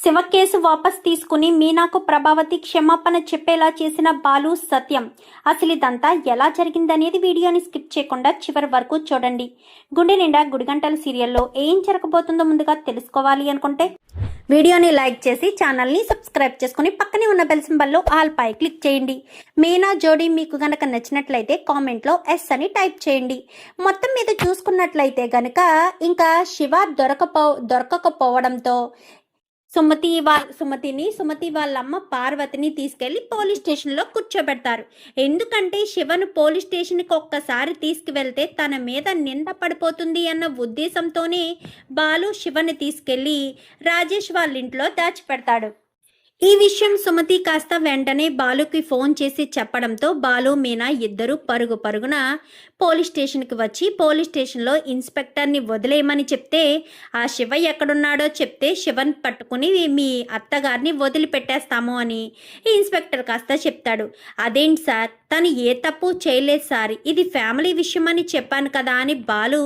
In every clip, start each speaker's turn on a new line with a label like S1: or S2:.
S1: Shiva case వాపస్ తీసుకుని మీనాకు ప్రభావతి క్షమాపణ చెప్పేలా చేసిన బాలు సత్యం. అసలు ఇదంతా ఎలా జరిగిందనేది వీడియోని స్కిప్ చేయకుండా చివరి వరకు చూడండి. గుండె నిండా గుడిగంటల సీరియల్లో ఏం జరగబోతుందో ముందుగా తెలుసుకోవాలి అనుకుంటే వీడియోని లైక్ చేసి ఛానల్ని సబ్స్క్రైబ్ చేసుకుని పక్కనే ఉన్న బెల్ సింబల్లో ఆల్ పై క్లిక్ చేయండి. మీనా జోడీ మీకు గనక నచ్చినట్లయితే కామెంట్లో ఎస్ అని టైప్ చేయండి. మొత్తం మీద చూసుకున్నట్లయితే గనక ఇంకా శివ దొరకకపోవడంతో సుమతి వాళ్ళమ్మ పార్వతిని తీసుకెళ్లి పోలీస్ స్టేషన్లో కూర్చోబెడతారు. ఎందుకంటే శివను పోలీస్ స్టేషన్కి ఒక్కసారి తీసుకువెళ్తే తన మీద నింద పడిపోతుంది అన్న ఉద్దేశంతోనే బాలు శివని తీసుకెళ్లి రాజేష్ వాళ్ళ ఇంట్లో దాచిపెడతాడు. ఈ విషయం సుమతి కాస్త వెంటనే బాలుకి ఫోన్ చేసి చెప్పడంతో బాలు మీనా ఇద్దరు పరుగున పోలీస్ స్టేషన్కి వచ్చి పోలీస్ స్టేషన్లో ఇన్స్పెక్టర్ని వదిలేయమని చెప్తే ఆ శివ ఎక్కడున్నాడో చెప్తే శివన్ పట్టుకుని మీ అత్తగారిని వదిలిపెట్టేస్తాము అని ఇన్స్పెక్టర్ కాస్త చెప్తాడు. అదేంటి సార్, తను ఏ తప్పు చేయలేదు సార్, ఇది ఫ్యామిలీ విషయం అని చెప్పాను కదా అని బాలు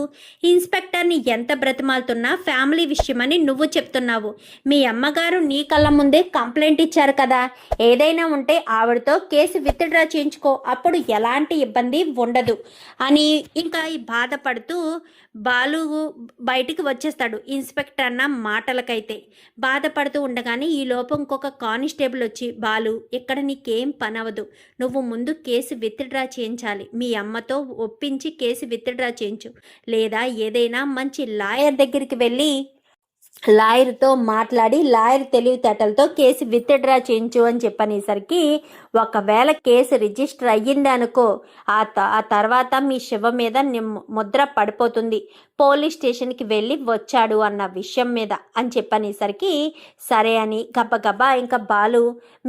S1: ఇన్స్పెక్టర్ని ఎంత బ్రతిమాలుతున్నా ఫ్యామిలీ విషయమని నువ్వు చెప్తున్నావు. మీ అమ్మగారు నీ కళ్ళ ముందే కంప్లైంట్ ఇచ్చారు కదా, ఏదైనా ఉంటే ఆవిడతో కేసు విత్డ్రా చేయించుకో, అప్పుడు ఎలాంటి ఇబ్బంది ఉండదు అని ఇంకా బాధపడుతూ బాలు బయటికి వచ్చేస్తాడు. ఇన్స్పెక్టర్ అన్న మాటలకైతే బాధపడుతూ ఉండగానే ఈ లోపం ఇంకొక కానిస్టేబుల్ వచ్చి, బాలు ఇక్కడ నీకేం పని అవ్వదు, నువ్వు ముందు కేసు విత్డ్రా చేయించాలి, మీ అమ్మతో ఒప్పించి కేసు విత్డ్రా చేయించు, లేదా ఏదైనా మంచి లాయర్ దగ్గరికి వెళ్ళి లాయర్తో మాట్లాడి లాయర్ తెలివితేటలతో కేసు విత్డ్రా చేయించు అని చెప్పనేసరికి, ఒకవేళ కేసు రిజిస్టర్ అయ్యింది అనుకో, ఆ తర్వాత మీ శివ మీద ముద్ర పడిపోతుంది, పోలీస్ స్టేషన్కి వెళ్ళి వచ్చాడు అన్న విషయం మీద అని చెప్పనేసరికి సరే అని గబగబా ఇంకా బాలు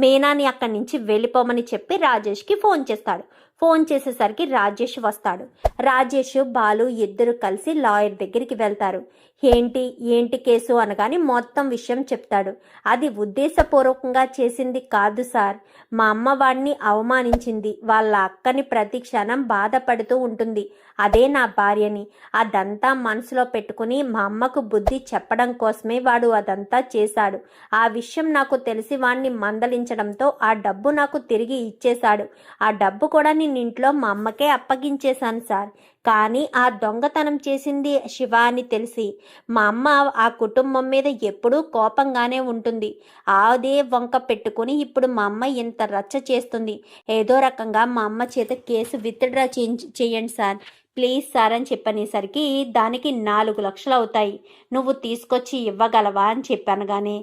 S1: మీనాని అక్కడి నుంచి వెళ్ళిపోమని చెప్పి రాజేష్కి ఫోన్ చేస్తాడు. ఫోన్ చేసేసరికి రాజేష్ వస్తాడు. రాజేష్ బాలు ఇద్దరు కలిసి లాయర్ దగ్గరికి వెళ్తారు. ఏంటి కేసు అనగానే మొత్తం విషయం చెప్తాడు. అది ఉద్దేశపూర్వకంగా చేసింది కాదు సార్, మా అమ్మ వాడిని అవమానించింది, వాళ్ళ అక్కని ప్రతి క్షణం బాధపడుతూ ఉంటుంది, అదే నా భార్యని, అదంతా మనసులో పెట్టుకుని మా అమ్మకు బుద్ధి చెప్పడం కోసమే వాడు అదంతా చేశాడు. ఆ విషయం నాకు తెలిసి వాడిని మందలించడంతో ఆ డబ్బు నాకు తిరిగి ఇచ్చేశాడు. ఆ డబ్బు కూడా నేను ఇంట్లో మా అమ్మకే అప్పగించేశాను సార్. కానీ ఆ దొంగతనం చేసింది శివ అని తెలిసి మా అమ్మ ఆ కుటుంబం మీద ఎప్పుడూ కోపంగానే ఉంటుంది. అదే వంక పెట్టుకుని ఇప్పుడు మా అమ్మ ఇంత రచ్చ చేస్తుంది. ఏదో రకంగా మా అమ్మ చేత కేసు విత్డ్రా చేయండి సార్, ప్లీజ్ సార్ అని చెప్పనేసరికి దానికి 4 లక్షలు అవుతాయి, నువ్వు తీసుకొచ్చి ఇవ్వగలవా అని చెప్పాను. కానీ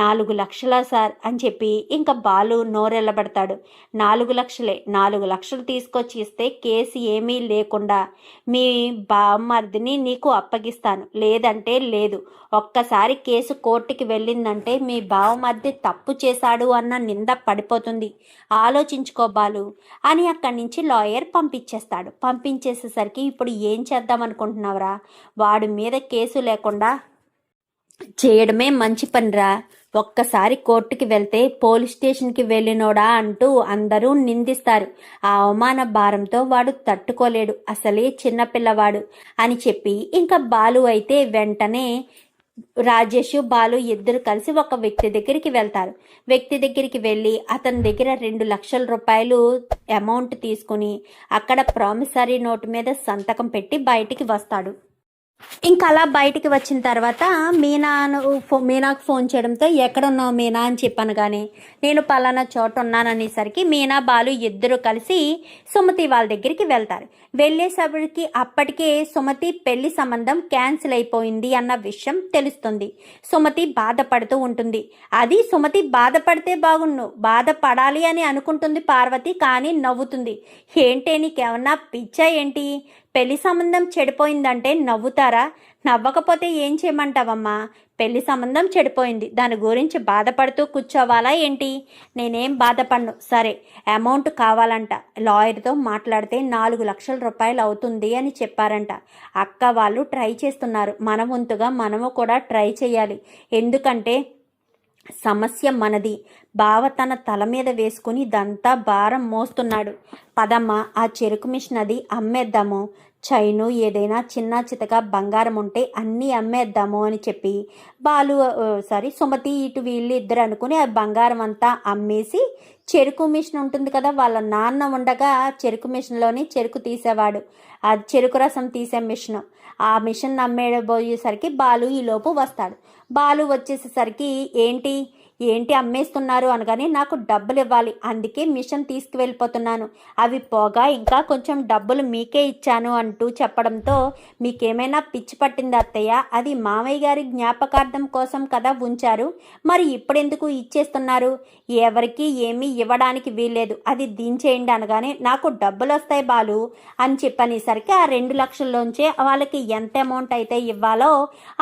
S1: 4 లక్షలా సార్ అని చెప్పి ఇంకా బాలు నోరెళ్ళబడతాడు. 4 లక్షలే, 4 లక్షలు తీసుకొచ్చి ఇస్తే కేసు ఏమీ లేకుండా మీ బామ్మర్దిని నీకు అప్పగిస్తాను, లేదంటే లేదు. ఒక్కసారి కేసు కోర్టుకి వెళ్ళిందంటే మీ బావమర్ది తప్పు చేశాడు అన్న నింద పడిపోతుంది, ఆలోచించుకో బాలు అని అక్కడి నుంచి లాయర్ పంపించేస్తాడు. పంపించేసేసరికి ఇప్పుడు ఏం చేద్దాం అనుకుంటున్నావురా, వాడి మీద కేసు లేకుండా చేయడమే మంచి పనిరా. ఒక్కసారి కోర్టుకి వెళ్తే పోలీస్ స్టేషన్కి వెళ్ళినోడా అంటూ అందరూ నిందిస్తారు. ఆ అవమాన భారంతో వాడు తట్టుకోలేడు, అసలే చిన్నపిల్లవాడు అని చెప్పి ఇంకా బాలు అయితే వెంటనే రాజేష్ బాలు ఇద్దరు కలిసి ఒక వ్యక్తి దగ్గరికి వెళ్తారు. వ్యక్తి దగ్గరికి వెళ్ళి అతని దగ్గర 2 లక్షల రూపాయలు అమౌంట్ తీసుకుని అక్కడ ప్రామిసరీ నోటు మీద సంతకం పెట్టి బయటికి వస్తాడు. ఇంకా అలా బయటికి వచ్చిన తర్వాత మీనాకు ఫోన్ చేయడంతో ఎక్కడున్నావు మీనా అని చెప్పాను. కానీ నేను పలానా చోట ఉన్నాననేసరికి మీనా బాలు ఇద్దరు కలిసి సుమతి వాళ్ళ దగ్గరికి వెళ్తారు. వెళ్ళేసరికి అప్పటికే సుమతి పెళ్లి సంబంధం క్యాన్సిల్ అయిపోయింది అన్న విషయం తెలుస్తుంది. సుమతి బాధపడుతూ ఉంటుంది. అది సుమతి బాధపడితే బాగుండు, బాధపడాలి అని అనుకుంటుంది పార్వతి, కానీ నవ్వుతుంది. ఏంటే నీకేమన్నా పిచ్చా ఏంటి, పెళ్లి సంబంధం చెడిపోయిందంటే నవ్వుతారా, నవ్వకపోతే ఏం చేయమంటావమ్మా, పెళ్లి సంబంధం చెడిపోయింది, దాని గురించి బాధపడుతూ కూర్చోవాలా ఏంటి, నేనేం బాధపడను. సరే అమౌంట్ కావాలంట, లాయర్తో మాట్లాడితే 4 లక్షల రూపాయలు అవుతుంది అని చెప్పారంట. అక్క వాళ్ళు ట్రై చేస్తున్నారు, మన వంతుగా మనము కూడా ట్రై చేయాలి, ఎందుకంటే సమస్య మనది. బావ తన తల మీద వేసుకుని ఇదంతా భారం మోస్తున్నాడు. పదమ్మ ఆ చెరుకు మిషన్ అది అమ్మేద్దాము, చైను ఏదైనా చిన్న చితక బంగారం ఉంటే అన్నీ అమ్మేద్దాము అని చెప్పి సుమతి ఇటు వీళ్ళు ఇద్దరు అనుకుని ఆ బంగారం అంతా అమ్మేసి చెరుకు మిషన్ ఉంటుంది కదా, వాళ్ళ నాన్న ఉండగా చెరుకు మిషన్లోని చెరుకు తీసేవాడు, అది చెరుకు రసం తీసే మిషన్. ఆ మిషన్ అమ్మేయబోయేసరికి బాలు ఈలోపు వస్తాడు. బాలు వచ్చేసేసరికి ఏంటి ఏంటి అమ్మేస్తున్నారు అనగానే, నాకు డబ్బులు ఇవ్వాలి, అందుకే మిషన్ తీసుకువెళ్ళిపోతున్నాను, అవి పోగా ఇంకా కొంచెం డబ్బులు మీకే ఇచ్చాను అంటూ చెప్పడంతో, మీకేమైనా పిచ్చి పట్టింది అత్తయ్య, అది మామయ్య గారి జ్ఞాపకార్థం కోసం కదా ఉంచారు, మరి ఇప్పుడెందుకు ఇచ్చేస్తున్నారు, ఎవరికి ఏమీ ఇవ్వడానికి వీల్లేదు, అది దించేయండి అనగానే, నాకు డబ్బులు వస్తాయి బాలు అని చెప్పనేసరికి ఆ 2 లక్షల్లోంచే వాళ్ళకి ఎంత అమౌంట్ అయితే ఇవ్వాలో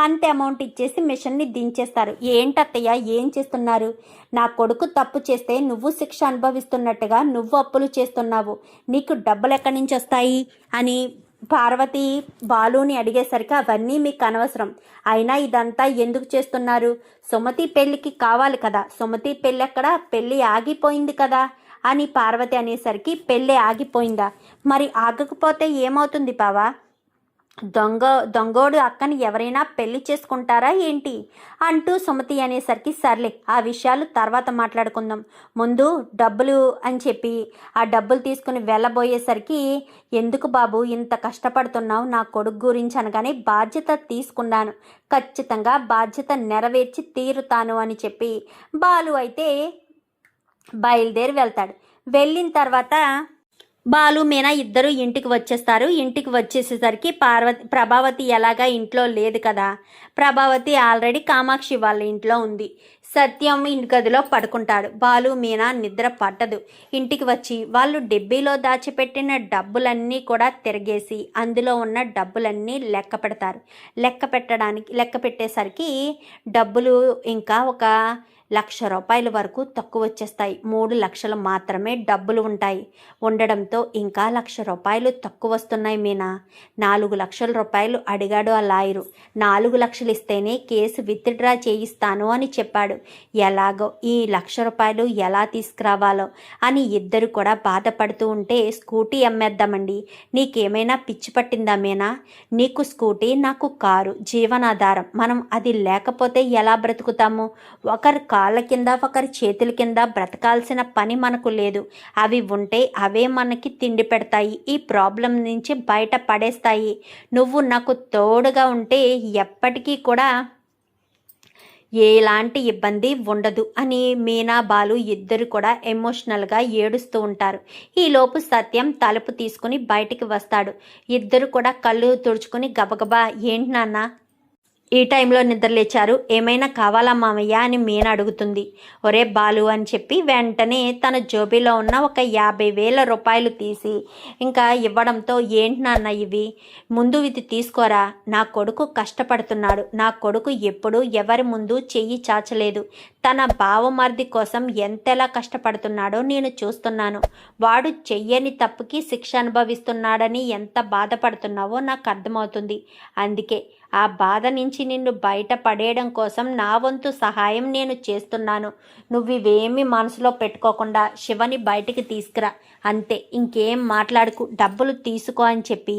S1: అంత అమౌంట్ ఇచ్చేసి మిషన్ని దించేస్తారు. ఏంటత్తయ్య ఏం చేస్తున్నారు, నా కొడుకు తప్పు చేస్తే నువ్వు శిక్ష అనుభవిస్తున్నట్టుగా నువ్వు అప్పులు చేస్తున్నావు, నీకు డబ్బులు ఎక్కడి నుంచి వస్తాయి అని పార్వతి బాలుని అడిగేసరికి, అవన్నీ మీకు అనవసరం, అయినా ఇదంతా ఎందుకు చేస్తున్నారు, సుమతి పెళ్ళికి కావాలి కదా, సుమతి పెళ్ళి ఎక్కడ, పెళ్ళి ఆగిపోయింది కదా అని పార్వతి అనేసరికి, పెళ్ళి ఆగిపోయిందా, మరి ఆగకపోతే ఏమవుతుంది బావా, దొంగోడు అక్కని ఎవరైనా పెళ్లి చేసుకుంటారా ఏంటి అంటూ సుమతి అనేసరికి, సర్లే ఆ విషయాలు తర్వాత మాట్లాడుకుందాం, ముందు డబ్బులు అని చెప్పి ఆ డబ్బులు తీసుకుని వెళ్ళబోయేసరికి, ఎందుకు బాబు ఇంత కష్టపడుతున్నావు నా కొడుకు గురించి అనగానే, బాధ్యత తీసుకున్నాను, ఖచ్చితంగా బాధ్యత నెరవేర్చి తీరుతాను అని చెప్పి బాలు అయితే బయలుదేరి వెళ్తాడు. వెళ్ళిన తర్వాత బాలు మీనా ఇద్దరు ఇంటికి వచ్చేస్తారు. ఇంటికి వచ్చేసేసరికి ప్రభావతి ఎలాగా ఇంట్లో లేదు కదా, ప్రభావతి ఆల్రెడీ కామాక్షి వాళ్ళ ఇంట్లో ఉంది. సత్యం ఇంటి గదిలో పడుకుంటాడు. బాలు మీనా నిద్ర పట్టదు. ఇంటికి వచ్చి వాళ్ళు డబ్బీలో దాచిపెట్టిన డబ్బులన్నీ కూడా తిరిగేసి అందులో ఉన్న డబ్బులన్నీ లెక్క పెడతారు. లెక్క పెట్టేసరికి డబ్బులు ఇంకా ఒక 1,00,000 రూపాయల వరకు తక్కువ వచ్చేస్తాయి. 3 లక్షలు మాత్రమే డబ్బులు ఉండడంతో ఇంకా 1,00,000 రూపాయలు తక్కువ వస్తున్నాయి మీనా. 4 లక్షల రూపాయలు అడిగాడు ఆ లాయరు. 4 లక్షలు ఇస్తేనే కేసు విత్డ్రా చేయిస్తాను అని చెప్పాడు. ఎలాగో ఈ 1,00,000 రూపాయలు ఎలా తీసుకురావాలో అని ఇద్దరు కూడా బాధపడుతూ ఉంటే, స్కూటీ అమ్మేద్దామండి, నీకేమైనా పిచ్చి పట్టిందా మీనా, నీకు స్కూటీ నాకు కారు జీవనాధారం, మనం అది లేకపోతే ఎలా బ్రతుకుతాము, ఒకరు కాళ్ళ కింద ఒకరి చేతుల కింద బ్రతకాల్సిన పని మనకు లేదు, అవి ఉంటే అవే మనకి తిండి పెడతాయి, ఈ ప్రాబ్లం నుంచి బయట పడేస్తాయి, నువ్వు నాకు తోడుగా ఉంటే ఎప్పటికీ కూడా ఎలాంటి ఇబ్బంది ఉండదు అని మీనా బాలు ఇద్దరు కూడా ఎమోషనల్గా ఏడుస్తూ ఉంటారు. ఈలోపు సత్యం తలుపు తీసుకుని బయటికి వస్తాడు. ఇద్దరు కూడా కళ్ళు తుడుచుకుని గబగబా, ఏంటి నాన్న ఈ టైంలో నిద్రలేచారు, ఏమైనా కావాలా మామయ్య అని మీనా అడుగుతుంది. ఒరే బాలు అని చెప్పి వెంటనే తన జోబీలో ఉన్న ఒక 50,000 రూపాయలు తీసి ఇంకా ఇవ్వడంతో, ఏంటి నాన్న ఇవి, ముందు ఇది తీసుకోరా, నా కొడుకు కష్టపడుతున్నాడు, నా కొడుకు ఎప్పుడూ ఎవరి ముందు చెయ్యి చాచలేదు, తన బావమర్ది కోసం ఎంతెలా కష్టపడుతున్నాడో నేను చూస్తున్నాను, వాడు చెయ్యని తప్పుకి శిక్ష అనుభవిస్తున్నాడని ఎంత బాధపడుతున్నావో నాకు అర్థమవుతుంది, అందుకే ఆ బాధ నుంచి నిన్ను బయట పడేయడం కోసం నా వంతు సహాయం నేను చేస్తున్నాను, నువ్వివేమీ మనసులో పెట్టుకోకుండా శివని బయటికి తీసుకురా, అంతే, ఇంకేం మాట్లాడుకు, డబ్బులు తీసుకో అని చెప్పి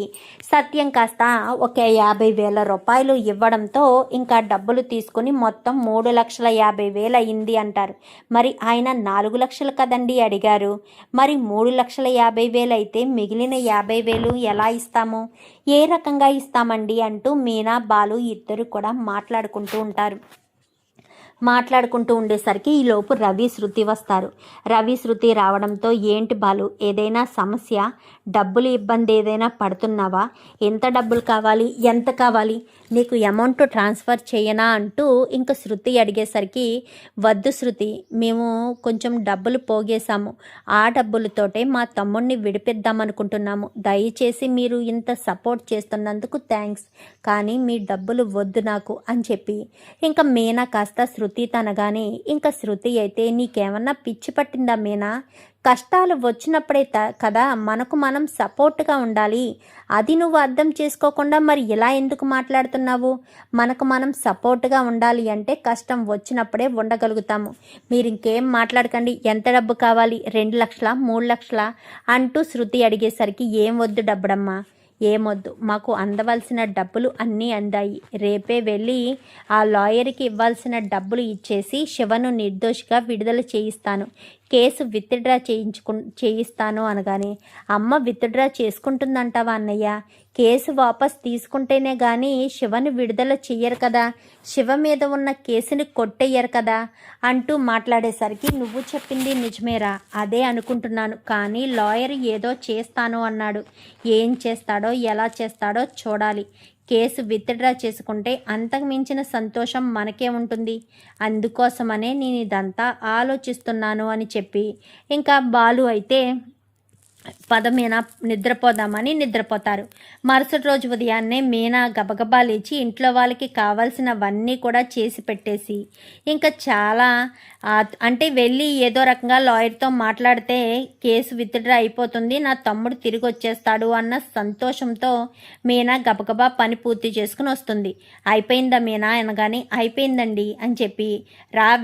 S1: సత్యం కాస్త ఒక 50,000 రూపాయలు ఇవ్వడంతో ఇంకా డబ్బులు తీసుకుని మొత్తం 3,50,000 అయింది అంటారు. మరి ఆయన 4 లక్షలు కదండి అడిగారు, మరి 3,50,000 అయితే మిగిలిన 50,000 ఎలా ఇస్తాము, ఏ రకంగా ఇస్తామండి అంటూ మీనా బాలు ఇద్దరు కూడా మాట్లాడుకుంటూ ఉండేసరికి ఈలోపు రవి శృతి వస్తారు. రవి శృతి రావడంతో, ఏంటి బాలు ఏదైనా సమస్య, డబ్బులు ఇబ్బంది ఏదైనా పడుతున్నావా, ఎంత డబ్బులు కావాలి, ఎంత కావాలి, నీకు అమౌంట్ ట్రాన్స్ఫర్ చేయనా అంటూ ఇంకా శృతి అడిగేసరికి, వద్దు శృతి, మేము కొంచెం డబ్బులు పోగేశాము, ఆ డబ్బులతోటే మా తమ్ముడిని విడిపిద్దామనుకుంటున్నాము, దయచేసి మీరు ఇంత సపోర్ట్ చేస్తున్నందుకు థ్యాంక్స్, కానీ మీ డబ్బులు వద్దు నాకు అని చెప్పి ఇంకా మీనా కాస్త శృతి తనగానే, ఇంకా శృతి అయితే, నీకేమన్నా పిచ్చి పట్టిందా మీనా, కష్టాలు వచ్చినప్పుడే కదా మనకు మనం సపోర్ట్గా ఉండాలి, అది నువ్వు అర్థం చేసుకోకుండా మరి ఇలా ఎందుకు మాట్లాడుతున్నావు, మనకు మనం సపోర్ట్గా ఉండాలి అంటే కష్టం వచ్చినప్పుడే ఉండగలుగుతాము, మీరు ఇంకేం మాట్లాడకండి, ఎంత డబ్బు కావాలి, 2 లక్షల 3 లక్షల అంటూ శృతి అడిగేసరికి, ఏం వద్దు డబ్బుడమ్మా, ఏమొద్దు, మాకు అందవలసిన డబ్బులు అన్నీ అందాయి. రేపే వెళ్ళి ఆ లాయర్కి ఇవ్వాల్సిన డబ్బులు ఇచ్చేసి శివను నిర్దోషిగా విడుదల చేయిస్తాను, కేసు విత్డ్రా చేయిస్తాను అనగానే, అమ్మ విత్డ్రా చేసుకుంటుందంటావా అన్నయ్య? కేసు వాపస్ తీసుకుంటేనే కానీ శివను విడుదల చెయ్యరు కదా, శివ మీద ఉన్న కేసుని కొట్టేయ్యరు కదా అంటూ మాట్లాడేసరికి, నువ్వు చెప్పింది నిజమేరా, అదే అనుకుంటున్నాను. కానీ లాయర్ ఏదో చేస్తాను అన్నాడు. ఏం చేస్తాడో ఎలా చేస్తాడో చూడాలి. కేసు విత్డ్రా చేసుకుంటే అంతకు మించిన సంతోషం మనకే ఉంటుంది. అందుకోసమనే నేను ఇదంతా ఆలోచిస్తున్నాను అని చెప్పి ఇంకా బాలు అయితే పద మీనా నిద్రపోదామని నిద్రపోతారు. మరుసటి రోజు ఉదయాన్నే మీనా గబగబా లేచి ఇంట్లో వాళ్ళకి కావాల్సినవన్నీ కూడా చేసి పెట్టేసి ఇంకా చాలా అంటే వెళ్ళి ఏదో రకంగా లాయర్తో మాట్లాడితే కేసు విత్డ్రా అయిపోతుంది, నా తమ్ముడు తిరిగి వచ్చేస్తాడు అన్న సంతోషంతో మీనా గబగబా పని పూర్తి చేసుకుని వస్తుంది. అయిపోయిందా మీనా అనగానే, అయిపోయిందండి అని చెప్పి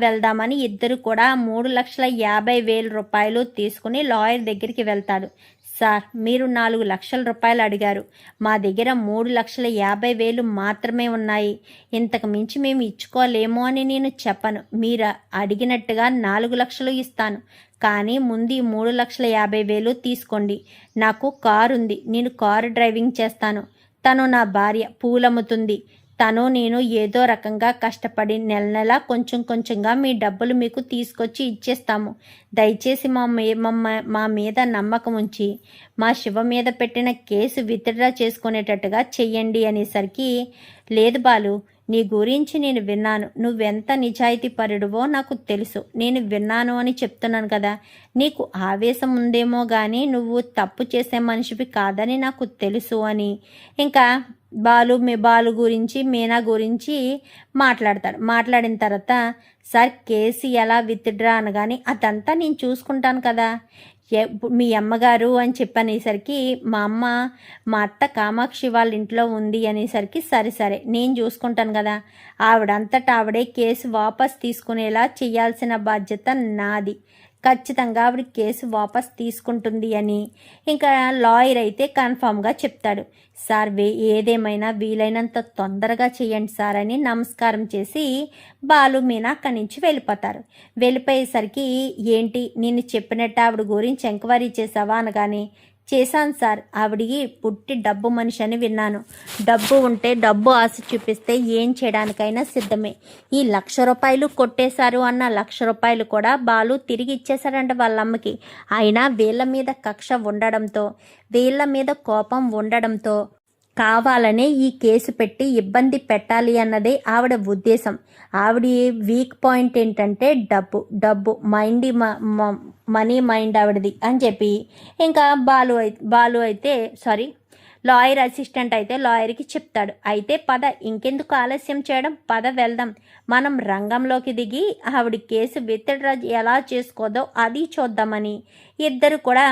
S1: వెళ్దామని ఇద్దరు కూడా 3,50,000 రూపాయలు తీసుకుని లాయర్ దగ్గరికి వెళ్తాడు. సార్, మీరు 4 లక్షల రూపాయలు అడిగారు, మా దగ్గర 3,50,000 మాత్రమే ఉన్నాయి. ఇంతకు మించి మేము ఇచ్చుకోలేము అని నేను చెప్పను. మీరు అడిగినట్టుగా 4 లక్షలు ఇస్తాను. కానీ ముందు ఈ 3,50,000 తీసుకోండి. నాకు కారు ఉంది, నేను కారు డ్రైవింగ్ చేస్తాను. తను నా భార్య, పూలమ్ముతుంది. తను నేను ఏదో రకంగా కష్టపడి నెల నెల కొంచెం కొంచెంగా మీ డబ్బులు మీకు తీసుకొచ్చి ఇచ్చేస్తాము. దయచేసి మా మీద నమ్మకం ఉంచి మా శివ మీద పెట్టిన కేసు విత్డ్రా చేసుకునేటట్టుగా చెయ్యండి అనేసరికి, లేదు బాలు, నీ గురించి నేను విన్నాను. నువ్వెంత నిజాయితీ పరుడువో నాకు తెలుసు. నేను విన్నాను అని చెప్తున్నాను కదా. నీకు ఆవేశం ఉందేమో కానీ నువ్వు తప్పు చేసే మనిషివి కాదని నాకు తెలుసు అని ఇంకా బాలు గురించి మీనా గురించి మాట్లాడతాడు. మాట్లాడిన తర్వాత, సార్ కేసు ఎలా విత్డ్రా అనగానే, అదంతా నేను చూసుకుంటాను కదా, మీ అమ్మగారు అని చెప్పనేసరికి, మా అత్త కామాక్షి వాళ్ళ ఇంట్లో ఉంది అనేసరికి, సరే నేను చూసుకుంటాను కదా, ఆవిడంతటా ఆవిడే కేసు వాపస్ తీసుకునేలా చేయాల్సిన బాధ్యత నాది. ఖచ్చితంగా ఆవిడ కేసు వాపస్ తీసుకుంటుంది అని ఇంకా లాయర్ అయితే కన్ఫామ్గా చెప్తాడు. సార్, ఏదేమైనా వీలైనంత తొందరగా చేయండి సార్ అని నమస్కారం చేసి బాలు మీనా అక్కడి నుంచి వెళ్ళిపోతారు. వెళ్ళిపోయేసరికి, ఏంటి నేను చెప్పినట్టు ఆవిడ గురించి ఎంక్వైరీ చేసావా అనగానే, చేశాను సార్, ఆవిడికి పుట్టి డబ్బు మనిషి అని విన్నాను. డబ్బు ఉంటే డబ్బు ఆశ చూపిస్తే ఏం చేయడానికైనా సిద్ధమే. ఈ 1,00,000 రూపాయలు కొట్టేశారు అన్న 1,00,000 రూపాయలు కూడా బాలు తిరిగి ఇచ్చేశాడంట వాళ్ళ అమ్మకి. అయినా వీళ్ళ మీద కక్ష ఉండడంతో, వీళ్ళ మీద కోపం ఉండడంతో కావాలనే ఈ కేసు పెట్టి ఇబ్బంది పెట్టాలి అన్నదే ఆవిడ ఉద్దేశం. ఆవిడ వీక్ పాయింట్ ఏంటంటే డబ్బు మనీ మైండ్ ఆవిడది అని చెప్పి ఇంకా బాలు అయితే లాయర్ అసిస్టెంట్ అయితే లాయర్కి చెప్తాడు. అయితే పద, ఇంకెందుకు ఆలస్యం చేయడం, పద వెళ్దాం, మనం రంగంలోకి దిగి ఆవిడ కేసు విత్డ్రా ఎలా చేసుకోదో అది చూద్దామని ఇద్దరు కూడా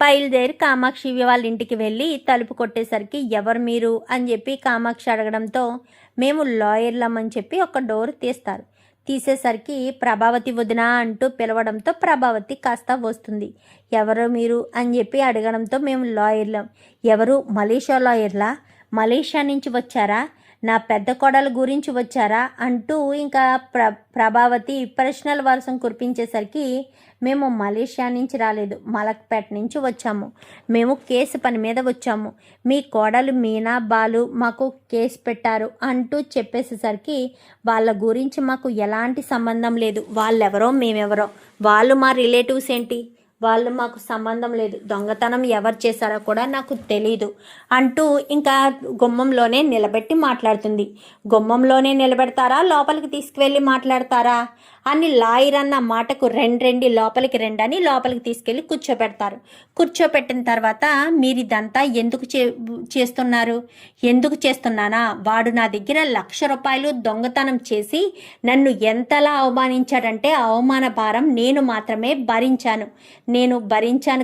S1: బయలుదేరి కామాక్షి వాళ్ళ ఇంటికి వెళ్ళి తలుపు కొట్టేసరికి, ఎవరు మీరు అని చెప్పి కామాక్షి అడగడంతో, మేము లాయర్లమని చెప్పి ఒక డోర్ తీసేసరికి ప్రభావతి వదినా అంటూ పిలవడంతో ప్రభావతి కాస్త వస్తుంది. ఎవరు మీరు అని చెప్పి అడగడంతో, మేము లాయర్లం. ఎవరు, మలేషియా లాయర్లా? మలేషియా నుంచి వచ్చారా? నా పెద్ద కోడల గురించి వచ్చారా అంటూ ఇంకా ప్రభావతి ప్రశ్నల వర్షం కురిపించేసరికి, మేము మలేషియా నుంచి రాలేదు, మలక్పేట నుంచి వచ్చాము. మేము కేసు పని మీద వచ్చాము. మీ కోడలు మీనా, బాలు మాకు కేసు పెట్టారు అంటూ చెప్పేసేసరికి, వాళ్ళ గురించి మాకు ఎలాంటి సంబంధం లేదు. వాళ్ళెవరో మేమెవరో, వాళ్ళు మా రిలేటివ్స్ ఏంటి, వాళ్ళు మాకు సంబంధం లేదు. దొంగతనం ఎవరు చేశారో కూడా నాకు తెలీదు అంటూ ఇంకా గుమ్మంలోనే నిలబెట్టి మాట్లాడుతుంది. గుమ్మంలోనే నిలబెడతారా, లోపలికి తీసుకువెళ్ళి మాట్లాడతారా అని లాయర్ అన్న మాటకు రెండి లోపలికి అని లోపలికి తీసుకెళ్ళి కూర్చోపెట్టిన తర్వాత, మీరు ఇదంతా ఎందుకు చేస్తున్నానా? వాడు నా దగ్గర 1,00,000 రూపాయలు దొంగతనం చేసి నన్ను ఎంతలా అవమానించాడంటే, అవమాన భారం నేను మాత్రమే భరించాను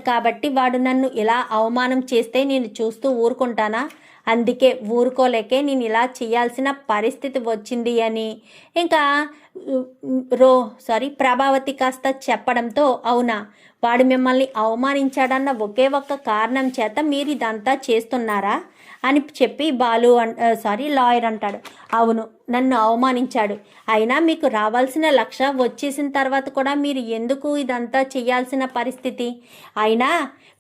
S1: కాబట్టి వాడు నన్ను ఇలా అవమానం చేస్తే నేను చూస్తూ ఊరుకుంటానా అందుకే ఊరుకోలేకే నేను ఇలా చేయాల్సిన పరిస్థితి వచ్చింది అని ఇంకా ప్రభావతి కాస్త చెప్పడంతో, అవునా, వాడు మిమ్మల్ని అవమానించాడన్న ఒకే ఒక్క కారణం చేత మీరు ఇదంతా చేస్తున్నారా అని చెప్పి లాయర్ అంటాడు. అవును, నన్ను అవమానించాడు. అయినా మీకు రావాల్సిన 1,00,000 వచ్చేసిన తర్వాత కూడా మీరు ఎందుకు ఇదంతా చేయాల్సిన పరిస్థితి? అయినా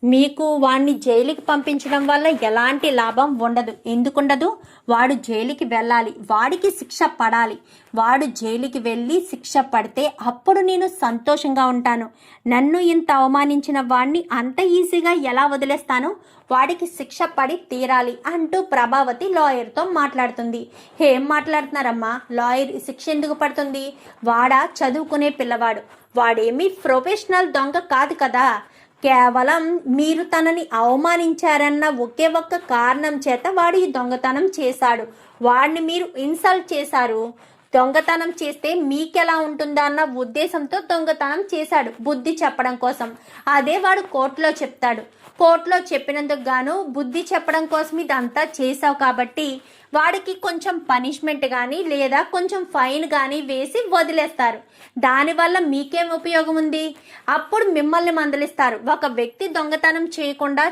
S1: మీకు వాడిని జైలుకి పంపించడం వల్ల ఎలాంటి లాభం ఉండదు. ఎందుకుండదు? వాడు జైలుకి వెళ్ళాలి, వాడికి శిక్ష పడాలి. వాడు జైలుకి వెళ్ళి శిక్ష పడితే అప్పుడు నేను సంతోషంగా ఉంటాను. నన్ను ఇంత అవమానించిన వాడిని అంత ఈజీగా ఎలా వదిలేస్తాను? వాడికి శిక్ష పడి తీరాలి అంటూ ప్రభావతి లాయర్తో మాట్లాడుతుంది. ఏం మాట్లాడుతున్నారమ్మా? లాయర్ శిక్ష ఎందుకు పడుతుంది? వాడా చదువుకునే పిల్లవాడు, వాడేమీ ప్రొఫెషనల్ దొంగ కాదు కదా. కేవలం మీరు తనని అవమానించారన్న ఒకే ఒక్క కారణం చేత వాడు ఈ దొంగతనం చేశాడు. వాడిని మీరు ఇన్సల్ట్ చేశారు. దొంగతనం చేస్తే మీకెలా ఉంటుందా అన్న ఉద్దేశంతో దొంగతనం చేశాడు, బుద్ధి చెప్పడం కోసం. అదే వాడు కోర్టులో చెప్తాడు. కోర్టులో చెప్పినందుకు గాను బుద్ధి చెప్పడం కోసం ఇదంతా చేశావు కాబట్టి వాడికి కొంచెం పనిష్మెంట్ కానీ లేదా కొంచెం ఫైన్ కానీ వేసి వదిలేస్తారు. దానివల్ల మీకేం ఉపయోగం ఉంది? అప్పుడు మిమ్మల్ని మందలిస్తారు. ఒక వ్యక్తి దొంగతనం చేయకుండా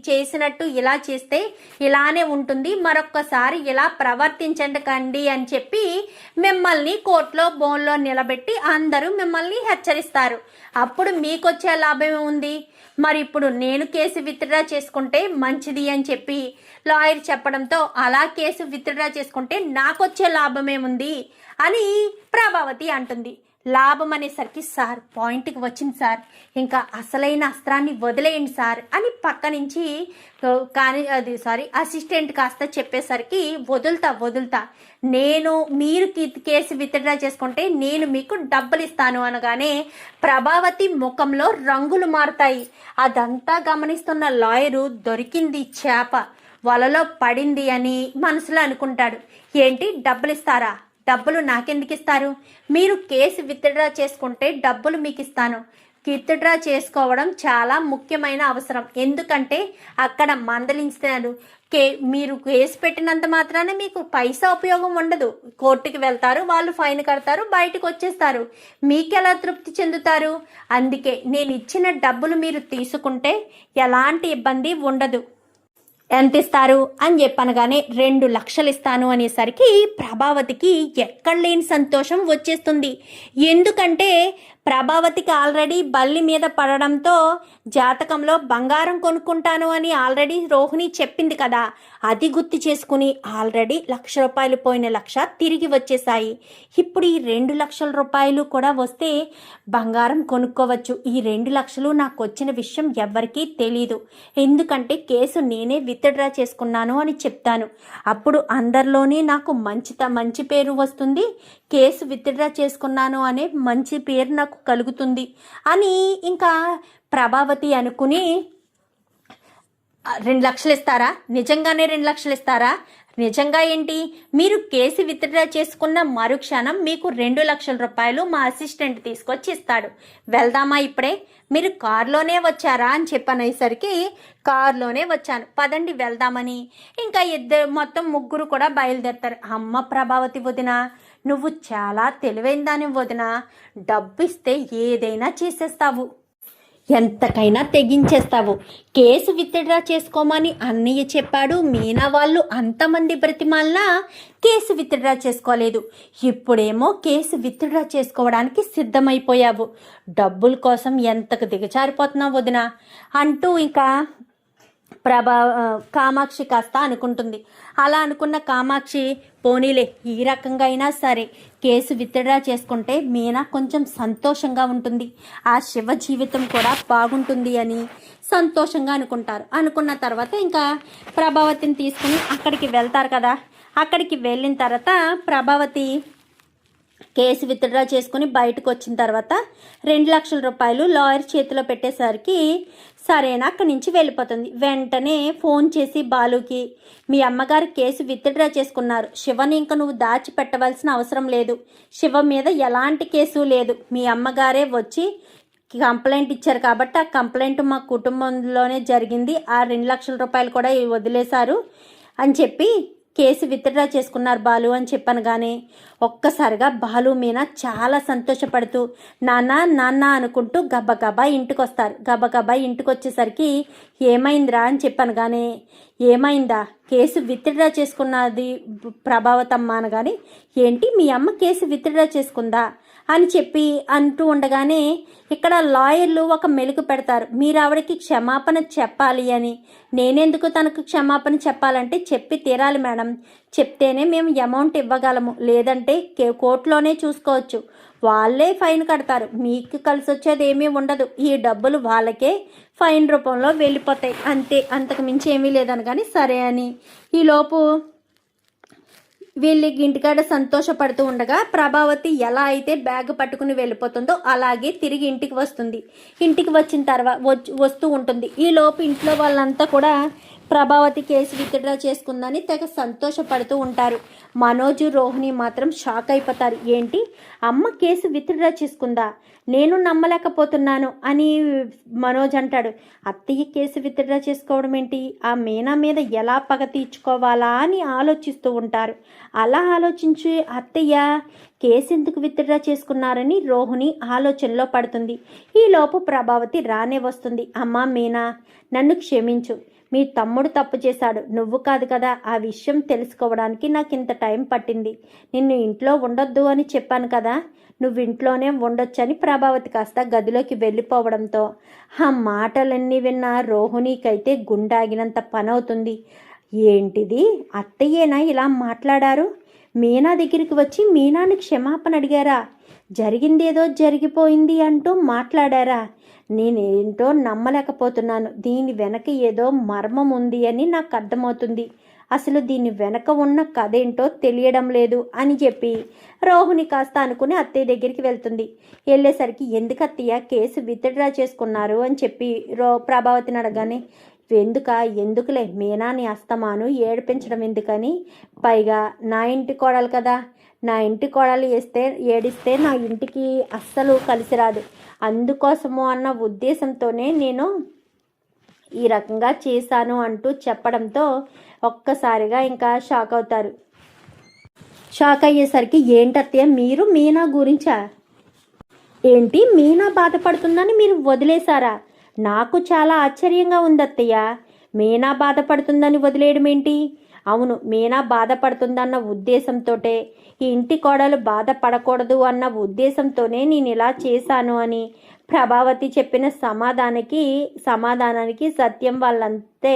S1: చేసినట్టు ఇలా చేస్తే ఇలానే ఉంటుంది, మరొక్కసారి ఇలా ప్రవర్తించండి అని చెప్పి మిమ్మల్ని కోర్టులో బోన్లో నిలబెట్టి అందరూ మిమ్మల్ని హెచ్చరిస్తారు. అప్పుడు మీకొచ్చే లాభం ఉంది. మరి ఇప్పుడు నేను కేసు విత్డ్రా చేసుకుంటే మంచిది అని చెప్పి లాయర్ చెప్పడంతో, అలా కేసు విత్డ్రా చేసుకుంటే నాకొచ్చే లాభమేముంది అని ప్రభావతి అంటుంది. లాభం అనేసరికి, సార్ పాయింట్కి వచ్చింది సార్, ఇంకా అసలైన అస్త్రాన్ని వదిలేయండి సార్ అని పక్క నుంచి అసిస్టెంట్ కాస్త చెప్పేసరికి, వదులుతా మీరు కేసు విత్డ్రా చేసుకుంటే నేను మీకు డబ్బులు ఇస్తాను అనగానే ప్రభావతి ముఖంలో రంగులు మారుతాయి. అదంతా గమనిస్తున్న లాయరు దొరికింది చేప, వలలో పడింది అని మనసులో అనుకుంటాడు. ఏంటి, డబ్బులు ఇస్తారా? డబ్బులు నాకెందుకు ఇస్తారు? మీరు కేసు విత్డ్రా చేసుకుంటే డబ్బులు మీకు ఇస్తాను. విత్డ్రా చేసుకోవడం చాలా ముఖ్యమైన అవసరం. ఎందుకంటే అక్కడ మందలించారు. మీరు కేసు పెట్టినంత మాత్రాన మీకు పైసా ఉపయోగం ఉండదు. కోర్టుకి వెళ్తారు, వాళ్ళు ఫైన్ కడతారు, బయటకు వచ్చేస్తారు. మీకెలా తృప్తి చెందుతారు? అందుకే నేను ఇచ్చిన డబ్బులు మీరు తీసుకుంటే ఎలాంటి ఇబ్బంది ఉండదు. ఎంత ఇస్తారు అని చెప్పనగానే 2 లక్షలు ఇస్తాను అనేసరికి ప్రభావతికి ఎక్కడ లేని సంతోషం వచ్చేస్తుంది. ఎందుకంటే ప్రభావతికి ఆల్రెడీ బల్లి మీద పడడంతో జాతకంలో బంగారం కొనుక్కుంటాను అని ఆల్రెడీ రోహిణి చెప్పింది కదా. అది గుర్తు చేసుకుని ఆల్రెడీ ₹1,00,000 పోయిన 1,00,000 తిరిగి వచ్చేసాయి. ఇప్పుడు ఈ 2 లక్షల రూపాయలు కూడా వస్తే బంగారం కొనుక్కోవచ్చు. ఈ 2 లక్షలు నాకు వచ్చిన విషయం ఎవ్వరికీ తెలీదు. ఎందుకంటే కేసు నేనే విత్డ్రా చేసుకున్నాను అని చెప్తాను. అప్పుడు అందరిలోనే నాకు మంచి పేరు వస్తుంది. కేసు విత్డ్రా చేసుకున్నాను అనే మంచి పేరు నాకు కలుగుతుంది అని ఇంకా ప్రభావతి అనుకుని, 2 లక్షలు ఇస్తారా? నిజంగానే 2 లక్షలు ఇస్తారా? నిజంగా ఏంటి? మీరు కేసు విత్డ్రా చేసుకున్న మరుక్షణం మీకు 2 లక్షల రూపాయలు మా అసిస్టెంట్ తీసుకొచ్చి ఇస్తాడు. వెళ్దామా ఇప్పుడే? మీరు కారులోనే వచ్చారా అని చెప్పనేసరికి, కారులోనే వచ్చాను, పదండి వెళ్దామని ఇంకా మొత్తం 3 కూడా బయలుదేరుతారు. అమ్మ ప్రభావతి వదిన, నువ్వు చాలా తెలివైన దాని వదిన, డబ్బు ఇస్తే ఏదైనా చేసేస్తావు, ఎంతకైనా తెగించేస్తావు. కేసు విత్డ్రా చేసుకోమని అన్నయ్య చెప్పాడు. మీనా వాళ్ళు అంతమంది బ్రతిమాల్లా కేసు విత్డ్రా చేసుకోలేదు. ఇప్పుడేమో కేసు విత్డ్రా చేసుకోవడానికి సిద్ధమైపోయావు. డబ్బుల కోసం ఎంతకు దిగజారిపోతున్నావు వదిన అంటూ ఇంకా కామాక్షి కాస్త అనుకుంటుంది. అలా అనుకున్న కామాక్షి, పోనీలే, ఈ రకంగా అయినా సరే కేసు విత్డ్రా చేసుకుంటే మీనా కొంచెం సంతోషంగా ఉంటుంది, ఆ శివ జీవితం కూడా బాగుంటుంది అని సంతోషంగా అనుకుంటారు. అనుకున్న తర్వాత ఇంకా ప్రభావతిని తీసుకుని అక్కడికి వెళ్తారు కదా. అక్కడికి వెళ్ళిన తర్వాత ప్రభావతి కేసు విత్డ్రా చేసుకుని బయటకు వచ్చిన తర్వాత 2 లక్షల రూపాయలు లాయర్ చేతిలో పెట్టేసరికి సరేనా అక్కడి నుంచి వెళ్ళిపోతుంది. వెంటనే ఫోన్ చేసి బాలుకి, మీ అమ్మగారు కేసు విత్డ్రా చేసుకున్నారు, శివని ఇంకా నువ్వు దాచిపెట్టవలసిన అవసరం లేదు, శివ మీద ఎలాంటి కేసు లేదు, మీ అమ్మగారే వచ్చి కంప్లైంట్ ఇచ్చారు కాబట్టి ఆ కంప్లైంట్ మా కుటుంబంలోనే జరిగింది, ఆ 2 లక్షల రూపాయలు కూడా వదిలేశారు అని చెప్పి కేసు విత్డ్రా చేసుకున్నారు బాలు అని చెప్పనగానే ఒక్కసారిగా బాలు మీనా చాలా సంతోషపడుతూ నాన్న నాన్న అనుకుంటూ గబగబా ఇంటికి వస్తారు. గబగబా ఇంటికి వచ్చేసరికి ఏమైందిరా అని చెప్పనగానే ఏమైందా, కేసు విత్డ్రా చేసుకున్నది ప్రభావతమ్మ అనగానే ఏంటి మీ అమ్మ కేసు విత్డ్రా చేసుకుందా అని చెప్పి అంటూ ఉండగానే ఇక్కడ లాయర్లు ఒక మెలుగు పెడతారు, మీరు ఆవిడకి క్షమాపణ చెప్పాలి అని. నేనెందుకు తనకు క్షమాపణ చెప్పాలంటే చెప్పి తీరాలి మేడం, చెప్తేనే మేము అమౌంట్ ఇవ్వగలము, లేదంటే కోర్టులోనే చూసుకోవచ్చు, వాళ్ళే ఫైన్ కడతారు, మీకు కలిసి వచ్చేది ఏమీ ఉండదు, ఈ డబ్బులు వాళ్ళకే ఫైన్ రూపంలో వెళ్ళిపోతాయి అంతే, అంతకు మించి ఏమీ లేదని. కానీ సరే అని ఈలోపు వీళ్ళకి ఇంటికాడ సంతోషపడుతూ ఉండగా ప్రభావతి ఎలా అయితే బ్యాగ్ పట్టుకుని వెళ్ళిపోతుందో అలాగే తిరిగి ఇంటికి వస్తుంది. ఇంటికి వచ్చిన తర్వాత వస్తూ ఉంటుంది. ఈలోపు ఇంట్లో వాళ్ళంతా కూడా ప్రభావతి కేసు విత్డ్రా చేసుకుందని తెగ సంతోషపడుతూ ఉంటారు. మనోజు రోహిణి మాత్రం షాక్ అయిపోతారు. ఏంటి అమ్మ కేసు విత్డ్రా చేసుకుందా, నేను నమ్మలేకపోతున్నాను అని మనోజ్ అంటాడు. అత్తయ్య కేసు విత్డ్రా చేసుకోవడం ఏంటి, ఆ మీనా మీద ఎలా పగ తీర్చుకోవాలా అని ఆలోచిస్తూ ఉంటారు. అలా ఆలోచించి అత్తయ్య కేసు ఎందుకు విత్డ్రా చేసుకున్నారని రోహిణి ఆలోచనలో పడుతుంది. ఈలోపు ప్రభావతి రానే వస్తుంది. అమ్మా మీనా, నన్ను క్షమించు, మీ తమ్ముడు తప్పు చేశాడు, నువ్వు కాదు కదా, ఆ విషయం తెలుసుకోవడానికి నాకు ఇంత టైం పట్టింది, నిన్ను ఇంట్లో ఉండొద్దు అని చెప్పాను కదా, నువ్వు ఇంట్లోనే ఉండొచ్చని ప్రభావతి కాస్త గదిలోకి వెళ్ళిపోవడంతో ఆ మాటలన్నీ విన్న రోహిణికైతే గుండాగినంత పనవుతుంది. ఏంటిది, అత్తయ్యేనా ఇలా మాట్లాడారు, మీనా దగ్గరికి వచ్చి మీనాని క్షమాపణ అడిగారా, జరిగిందేదో జరిగిపోయింది అంటూ మాట్లాడారా, నేనేంటో నమ్మలేకపోతున్నాను, దీని వెనక ఏదో మర్మం ఉంది అని నాకు అర్థమవుతుంది, అసలు దీని వెనక ఉన్న కథ ఏంటో తెలియడం లేదు అని చెప్పి రోహిణి కాస్త అనుకుని అత్తయ్య దగ్గరికి వెళ్తుంది. వెళ్ళేసరికి ఎందుకు అత్తయ్య కేసు విత్డ్రా చేసుకున్నారు అని చెప్పి ప్రభావతిని అడగానే ఎందుకులే మీనాని అస్తమాను ఏడిపించడం ఎందుకని, పైగా నా ఇంటి కోడలు కదా, నా ఇంటి కోడలు ఏడిస్తే నా ఇంటికి అస్సలు కలిసి రాదు, అందుకోసము అన్న ఉద్దేశంతోనే నేను ఈ రకంగా చేశాను అంటూ చెప్పడంతో ఒక్కసారిగా ఇంకా షాక్ అవుతారు. షాక్ అయ్యేసరికి ఏంటత్తయ్య మీరు మీనా గురించా, ఏంటి మీనా బాధపడుతుందని మీరు వదిలేశారా, నాకు చాలా ఆశ్చర్యంగా ఉంది అత్తయ్య, మీనా బాధపడుతుందని వదిలేయడం ఏంటి, అవును మీనా బాధపడుతుందన్న ఉద్దేశంతోటే, ఈ ఇంటి కోడలు బాధపడకూడదు అన్న ఉద్దేశంతోనే నేను ఇలా చేశాను అని ప్రభావతి చెప్పిన సమాధానానికి సత్యం వాళ్ళంతే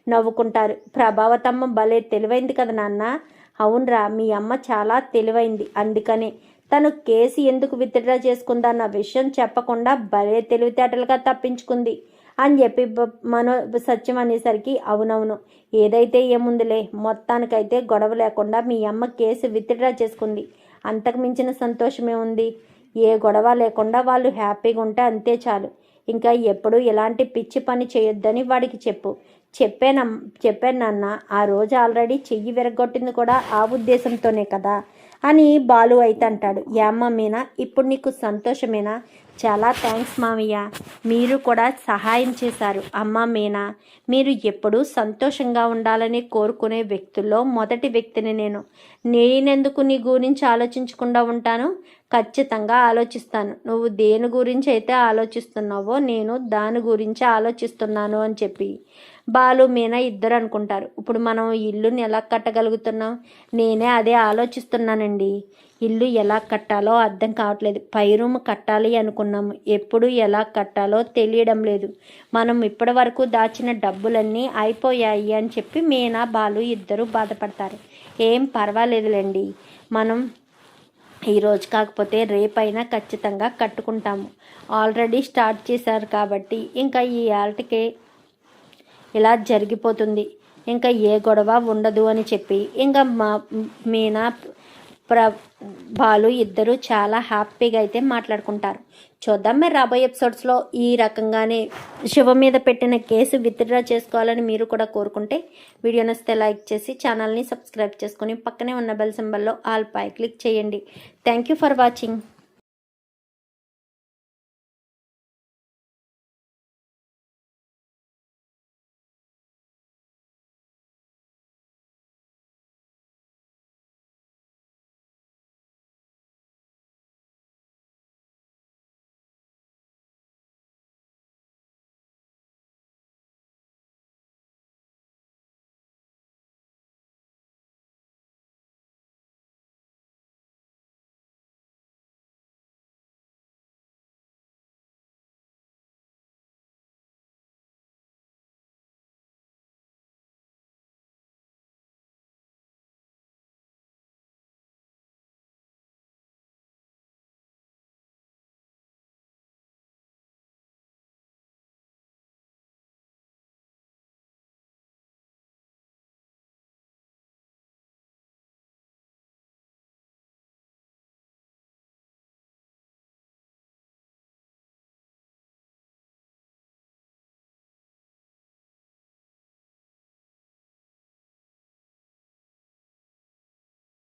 S1: నవ్వుకుంటారు. ప్రభావతమ్మ భలే తెలివైంది కదా నాన్న, అవునరా మీ అమ్మ చాలా తెలివైంది, అందుకనే తను కేసు ఎందుకు విత్డ్రా చేసుకుందన్న విషయం చెప్పకుండా భలే తెలివితేటలుగా తప్పించుకుంది అని చెప్పి సత్యం అనేసరికి అవునవును ఏదైతే ఏముందిలే, మొత్తానికైతే గొడవ లేకుండా మీ అమ్మ కేసు విత్డ్రా చేసుకుంది, అంతకు మించిన సంతోషమే ఉంది, ఏ గొడవ లేకుండా వాళ్ళు హ్యాపీగా ఉంటే అంతే చాలు, ఇంకా ఎప్పుడు ఎలాంటి పిచ్చి పని చేయొద్దని వాడికి చెప్పాను నాన్న, ఆ రోజు ఆల్రెడీ చెయ్యి విరగొట్టింది కూడా ఆ ఉద్దేశంతోనే కదా అని బాలు అయితే అంటాడు. యామ్మ మీనా, ఇప్పుడు నీకు సంతోషమేనా, చాలా థ్యాంక్స్ మామయ్య, మీరు కూడా సహాయం చేశారు. అమ్మ మీనా, మీరు ఎప్పుడూ సంతోషంగా ఉండాలని కోరుకునే వ్యక్తుల్లో మొదటి వ్యక్తిని నేనెందుకు నీ గురించి ఆలోచించకుండా ఉంటాను, ఖచ్చితంగా ఆలోచిస్తాను, నువ్వు దేని గురించి అయితే ఆలోచిస్తున్నావో నేను దాని గురించి ఆలోచిస్తున్నాను అని చెప్పి బాలు మీనా ఇద్దరు అనుకుంటారు. ఇప్పుడు మనం ఇల్లుని ఎలా కట్టగలుగుతున్నాం, నేనే అదే ఆలోచిస్తున్నానండి, ఇల్లు ఎలా కట్టాలో అర్థం కావట్లేదు, పై రూమ్ కట్టాలి అనుకున్నాము, ఎప్పుడు ఎలా కట్టాలో తెలియడం లేదు, మనం ఇప్పటి వరకు దాచిన డబ్బులన్నీ అయిపోయాయి అని చెప్పి మీనా బాలు ఇద్దరు బాధపడతారు. ఏం పర్వాలేదులేండి, మనం ఈరోజు కాకపోతే రేపైనా ఖచ్చితంగా కట్టుకుంటాము, ఆల్రెడీ స్టార్ట్ చేశారు కాబట్టి ఇంకా ఈ ఆల్టికే ఇలా జరిగిపోతుంది, ఇంకా ఏ గొడవ ఉండదు అని చెప్పి ఇంకా మీనా బాలు ఇద్దరు చాలా హ్యాపీగా అయితే మాట్లాడుకుంటారు. చూద్దాం మరి రాబోయే ఎపిసోడ్స్లో ఈ రకంగానే శివ మీద పెట్టిన కేసు విత్డ్రా చేసుకోవాలని మీరు కూడా కోరుకుంటే వీడియో నచ్చితే లైక్ చేసి ఛానల్ని సబ్స్క్రైబ్ చేసుకొని పక్కనే ఉన్న బెల్ సింబల్లో ఆల్ పై క్లిక్ చేయండి. Thank you for watching.